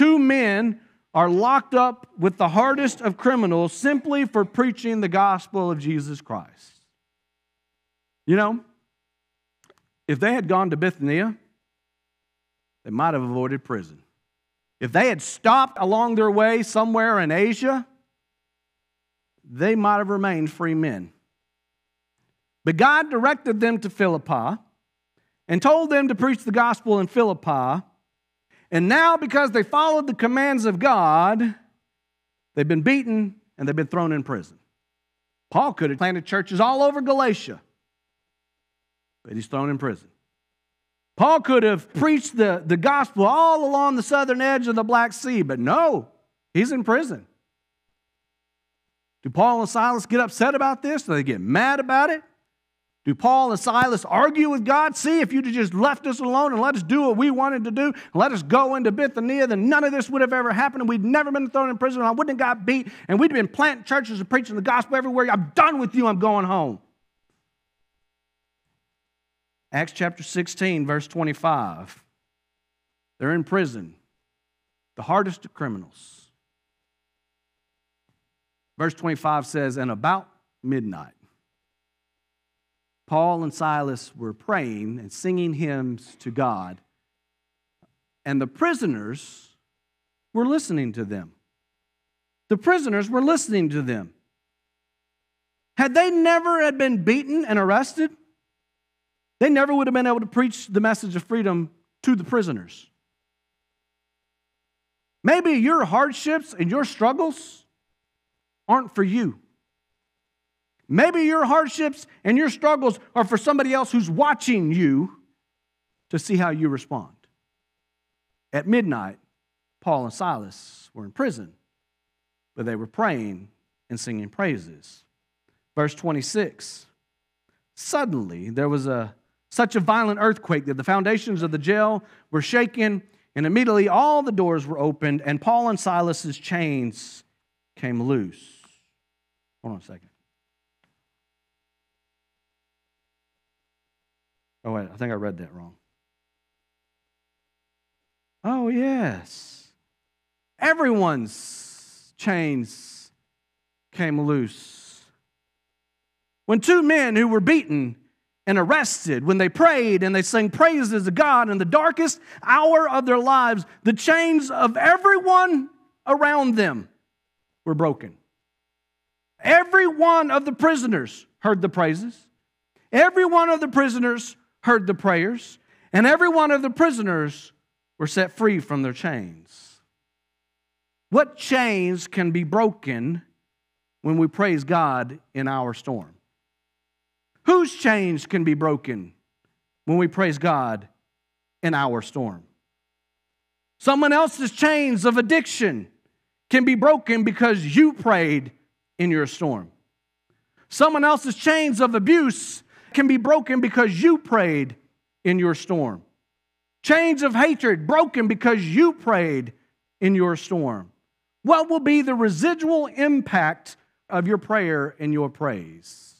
Two men are locked up with the hardest of criminals simply for preaching the gospel of Jesus Christ. You know, if they had gone to Bithynia, they might have avoided prison. If they had stopped along their way somewhere in Asia, they might have remained free men. But God directed them to Philippi and told them to preach the gospel in Philippi. And now, because they followed the commands of God, they've been beaten and they've been thrown in prison. Paul could have planted churches all over Galatia, but he's thrown in prison. Paul could have preached the gospel all along the southern edge of the Black Sea, but no, he's in prison. Do Paul and Silas get upset about this? Do they get mad about it? Do Paul and Silas argue with God? See, if you'd have just left us alone and let us do what we wanted to do, and let us go into Bithynia, then none of this would have ever happened, and we'd never been thrown in prison, and I wouldn't have got beat, and we'd have been planting churches and preaching the gospel everywhere. I'm done with you. I'm going home. Acts chapter 16, verse 25. They're in prison, the hardest of criminals. Verse 25 says, and about midnight, Paul and Silas were praying and singing hymns to God, and the prisoners were listening to them. The prisoners were listening to them. Had they never had been beaten and arrested, they never would have been able to preach the message of freedom to the prisoners. Maybe your hardships and your struggles aren't for you. Maybe your hardships and your struggles are for somebody else who's watching you to see how you respond. At midnight, Paul and Silas were in prison, but they were praying and singing praises. Verse 26, suddenly there was such a violent earthquake that the foundations of the jail were shaken, and immediately all the doors were opened, and Paul and Silas's chains came loose. Hold on a second. Oh, wait, I think I read that wrong. Oh, yes. Everyone's chains came loose. When two men who were beaten and arrested, when they prayed and they sang praises to God in the darkest hour of their lives, the chains of everyone around them were broken. Every one of the prisoners heard the praises. Every one of the prisoners heard the prayers, and every one of the prisoners were set free from their chains. What chains can be broken when we praise God in our storm? Whose chains can be broken when we praise God in our storm? Someone else's chains of addiction can be broken because you prayed in your storm. Someone else's chains of abuse can be broken because you prayed in your storm. Chains of hatred broken because you prayed in your storm. What will be the residual impact of your prayer and your praise?